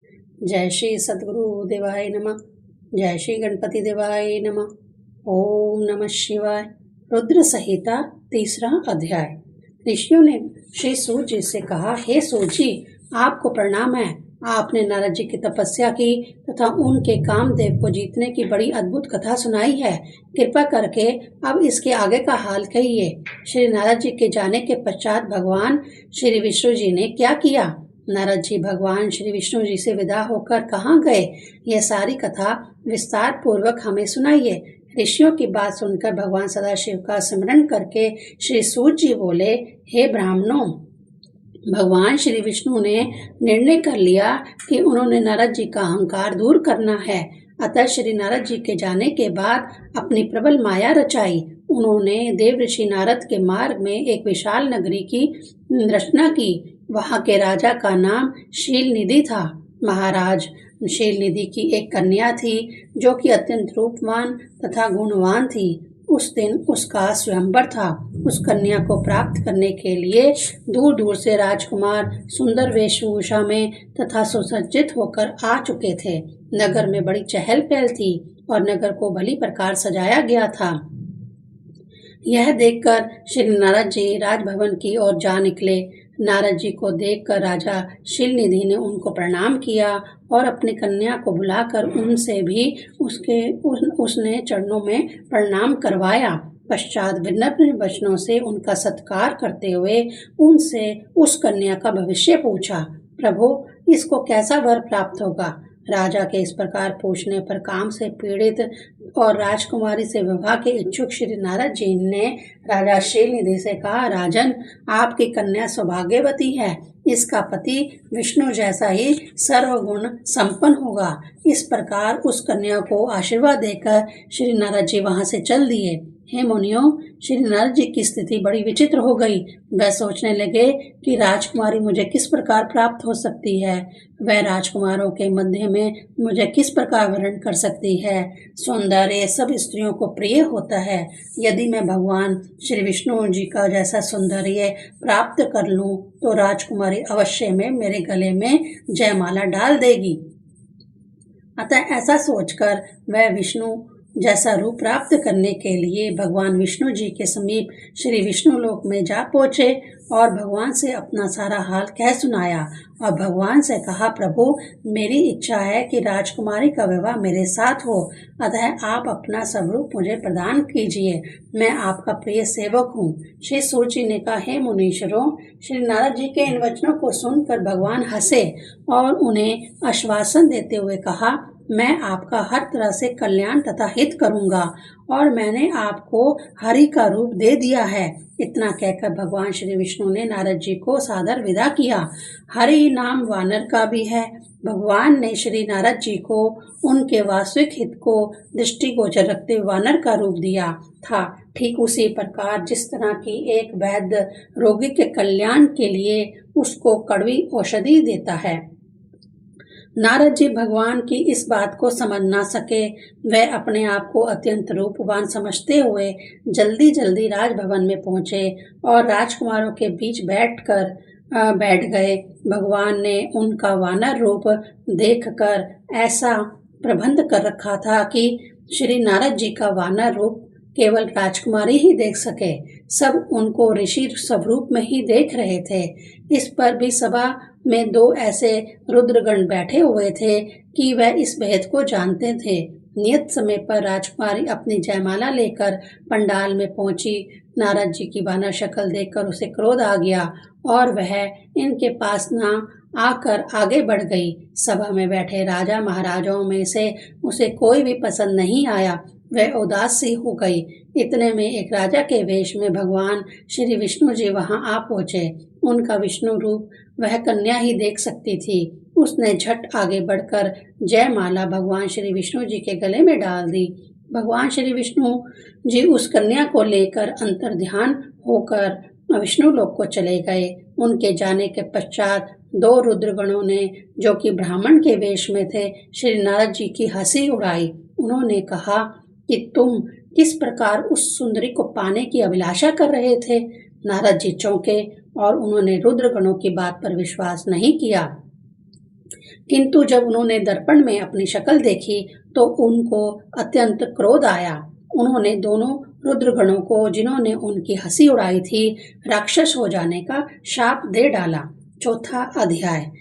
जय श्री सद्गुरु देवाय नमः। जय श्री गणपति देवाय नमः। ओम नमः शिवाय। रुद्र संहिता तीसरा अध्याय। ऋषियों ने श्री सूर्य जी से कहा, हे सूर्य जी, आपको प्रणाम है। आपने नारद जी की तपस्या की तथा उनके कामदेव को जीतने की बड़ी अद्भुत कथा सुनाई है। कृपा करके अब इसके आगे का हाल कहिए। श्री नारद जी के जाने के पश्चात भगवान श्री विष्णु जी ने क्या किया? नारद जी भगवान श्री विष्णु जी से विदा होकर कहाँ गए? यह सारी कथा विस्तार पूर्वक हमें सुनाइए। ऋषियों की बात सुनकर भगवान सदाशिव का स्मरण करके श्री सूर्य जी बोले, हे ब्राह्मणों, भगवान श्री विष्णु ने निर्णय कर लिया कि उन्होंने नारद जी का अहंकार दूर करना है। अतः श्री नारद जी के जाने के बाद अपनी प्रबल माया रचाई। उन्होंने देव ऋषि नारद के मार्ग में एक विशाल नगरी की रचना की। वहाँ के राजा का नाम शीलनिधि था। महाराज शीलनिधि की एक कन्या थी जो कि अत्यंत रूपवान तथा गुणवान थी। उस दिन उसका स्वयंवर था। उस कन्या को प्राप्त करने के लिए दूर दूर से राजकुमार सुंदर वेशभूषा में तथा सुसज्जित होकर आ चुके थे। नगर में बड़ी चहल पहल थी और नगर को भली प्रकार सजाया गया था। यह देखकर श्री नारद जी राजभवन की ओर जा निकले। नारद जी को देखकर राजा शीलनिधि ने उनको प्रणाम किया और अपनी कन्या को बुलाकर उनसे भी उसने चरणों में प्रणाम करवाया। पश्चात विनम्र वचनों से उनका सत्कार करते हुए उनसे उस कन्या का भविष्य पूछा। प्रभु, इसको कैसा वर प्राप्त होगा? राजा के इस प्रकार पूछने पर काम से पीड़ित और राजकुमारी से विवाह के इच्छुक श्री नारद जी ने राजा शीलनिधि से कहा, राजन, आपकी कन्या सौभाग्यवती है। इसका पति विष्णु जैसा ही सर्वगुण संपन्न होगा। इस प्रकार उस कन्या को आशीर्वाद देकर श्री नारद जी वहां से चल दिए। हे मुनियों, श्री नारद जी की स्थिति बड़ी विचित्र हो गई। वह सोचने लगे कि राजकुमारी मुझे किस प्रकार प्राप्त हो सकती है। वह राजकुमारों के मध्य में मुझे किस प्रकार वर्ण कर सकती है। सौंदर्य सब स्त्रियों को प्रिय होता है। यदि मैं भगवान श्री विष्णु जी का जैसा सौंदर्य प्राप्त कर लूं तो राजकुमारी अवश्य में मेरे गले में जयमाला डाल देगी। अतः ऐसा सोचकर वह विष्णु जैसा रूप प्राप्त करने के लिए भगवान विष्णु जी के समीप श्री विष्णु लोक में जा पहुँचे और भगवान से अपना सारा हाल कह सुनाया और भगवान से कहा, प्रभु, मेरी इच्छा है कि राजकुमारी का विवाह मेरे साथ हो। अतः आप अपना स्वरूप मुझे प्रदान कीजिए। मैं आपका प्रिय सेवक हूँ। श्री सूर्य जी ने कहा, हे मुनीश्वरों, श्री नारद जी के इन वचनों को सुनकर भगवान हंसे और उन्हें आश्वासन देते हुए कहा, मैं आपका हर तरह से कल्याण तथा हित करूंगा और मैंने आपको हरि का रूप दे दिया है। इतना कहकर भगवान श्री विष्णु ने नारद जी को सादर विदा किया। हरि नाम वानर का भी है। भगवान ने श्री नारद जी को उनके वास्तविक हित को दृष्टिगोचर रखते वानर का रूप दिया था। ठीक उसी प्रकार जिस तरह की एक वैद्य रोगी के कल्याण के लिए उसको कड़वी औषधि देता है। नारद जी भगवान की इस बात को समझ ना सके। वह अपने आप को अत्यंत रूपवान समझते हुए जल्दी जल्दी राजभवन में पहुंचे और राजकुमारों के बीच बैठ गए। भगवान ने उनका वानर रूप देखकर ऐसा प्रबंध कर रखा था कि श्री नारद जी का वानर रूप केवल राजकुमारी ही देख सके। सब उनको ऋषि स्वरूप में ही देख रहे थे। इस पर भी सभा में दो ऐसे रुद्रगण बैठे हुए थे कि वह इस भेद को जानते थे। नियत समय पर राजकुमारी अपनी जयमाला लेकर पंडाल में पहुंची। नारद जी की वानर शक्ल देखकर उसे क्रोध आ गया और वह इनके पास न आकर आगे बढ़ गई। सभा में बैठे राजा महाराजाओं में से उसे कोई भी पसंद नहीं आया। वह उदास सी हो गई। इतने में एक राजा के वेश में भगवान श्री विष्णु जी वहां आ पहुंचे। उनका विष्णु रूप वह कन्या ही देख सकती थी। उसने झट आगे बढ़कर जयमाला भगवान श्री विष्णु जी के गले में डाल दी। भगवान श्री विष्णु जी उस कन्या को लेकर अंतर्ध्यान होकर विष्णु लोक को चले गए। उनके जाने के पश्चात दो रुद्रगणों ने, जो कि ब्राह्मण के वेश में थे, श्री नारद जी की हंसी उड़ाई। उन्होंने कहा कि तुम किस प्रकार उस सुंदरी को पाने की अभिलाषा कर रहे थे। नारद जी चौंके और उन्होंने रुद्रगणों की बात पर विश्वास नहीं किया। किंतु जब उन्होंने दर्पण में अपनी शक्ल देखी तो उनको अत्यंत क्रोध आया। उन्होंने दोनों रुद्रगणों को, जिन्होंने उनकी हंसी उड़ाई थी, राक्षस हो जाने का शाप दे डाला। चौथा अध्याय।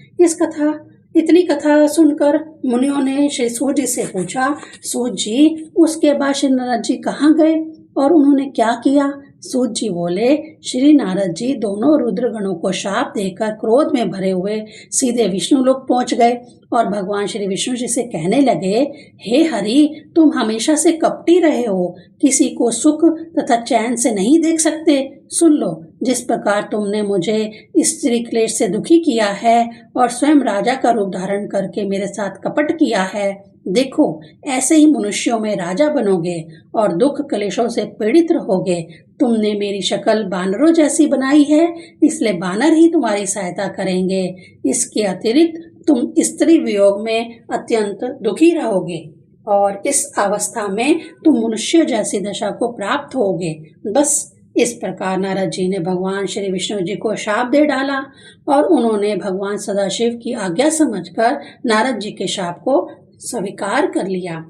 इतनी कथा सुनकर मुनियों ने श्री सूत जी से पूछा, सूत जी, उसके बाद श्री नारद जी कहाँ गए और उन्होंने क्या किया? सूत जी बोले, श्री नारद जी दोनों रुद्रगणों को शाप देकर क्रोध में भरे हुए सीधे विष्णु लोक पहुंच गए और भगवान श्री विष्णु जी से कहने लगे, हे हरि, तुम हमेशा से कपटी रहे हो, किसी को सुख तथा चैन से नहीं देख सकते। सुन लो, जिस प्रकार तुमने मुझे स्त्री क्लेश से दुखी किया है और स्वयं राजा का रूप धारण करके मेरे साथ कपट किया है, देखो ऐसे ही मनुष्यों में राजा बनोगे और दुख क्लेशों से पीड़ित रहोगे। तुमने मेरी शक्ल बानरों जैसी बनाई है, इसलिए बानर ही तुम्हारी सहायता करेंगे। इसके अतिरिक्त तुम स्त्री वियोग में अत्यंत दुखी रहोगे और इस अवस्था में तुम मनुष्य जैसी दशा को प्राप्त होगे। बस इस प्रकार नारद जी ने भगवान श्री विष्णु जी को शाप दे डाला और उन्होंने भगवान सदाशिव की आज्ञा समझकर नारद जी के शाप को स्वीकार कर लिया।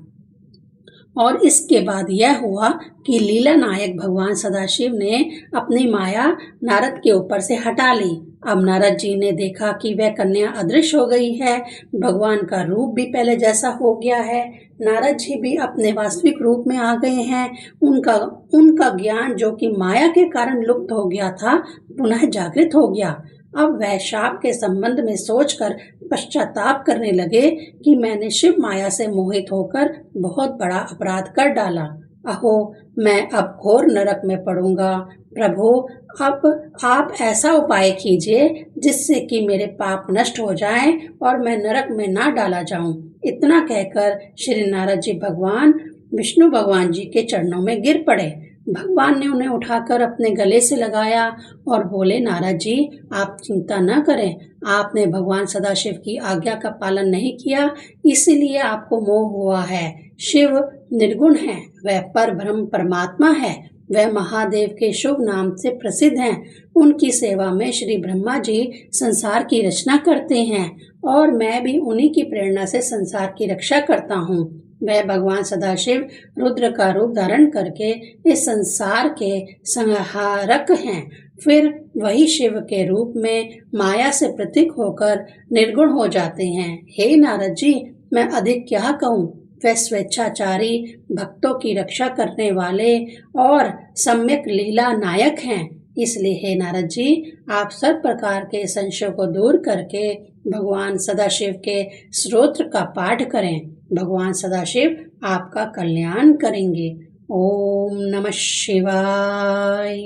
और इसके बाद यह हुआ कि लीला नायक भगवान सदाशिव ने अपनी माया नारद के ऊपर से हटा ली। अब नारद जी ने देखा कि वह कन्या अदृश्य हो गई है, भगवान का रूप भी पहले जैसा हो गया है, नारद जी भी अपने वास्तविक रूप में आ गए हैं। उनका ज्ञान जो कि माया के कारण लुप्त हो गया था, पुनः जागृत हो गया। अब वह शाप के संबंध में सोचकर पश्चाताप करने लगे कि मैंने शिव माया से मोहित होकर बहुत बड़ा अपराध कर डाला। अहो, मैं अब घोर नरक में पड़ूंगा। प्रभु, अब आप ऐसा उपाय कीजिए जिससे कि मेरे पाप नष्ट हो जाएं और मैं नरक में ना डाला जाऊं। इतना कहकर श्री नारद जी भगवान विष्णु भगवान जी के चरणों में गिर पड़े। भगवान ने उन्हें उठाकर अपने गले से लगाया और बोले, नारद जी, आप चिंता न करें, आपने भगवान सदाशिव की आज्ञा का पालन नहीं किया, इसीलिए आपको मोह हुआ है। शिव निर्गुण है, वह पर ब्रह्म परमात्मा है, वह महादेव के शुभ नाम से प्रसिद्ध हैं। उनकी सेवा में श्री ब्रह्मा जी संसार की रचना करते हैं और मैं भी उन्हीं की प्रेरणा से संसार की रक्षा करता हूँ। वह भगवान सदाशिव रुद्र का रूप धारण करके इस संसार के संहारक हैं। फिर वही शिव के रूप में माया से पृथक होकर निर्गुण हो जाते हैं। हे नारद जी, मैं अधिक क्या कहूँ, वह स्वेच्छाचारी भक्तों की रक्षा करने वाले और सम्यक लीला नायक हैं। इसलिए हे नारद जी, आप सब प्रकार के संशयों को दूर करके भगवान सदाशिव के स्तोत्र का पाठ करें। भगवान सदाशिव आपका कल्याण करेंगे। ओम नमः शिवाय।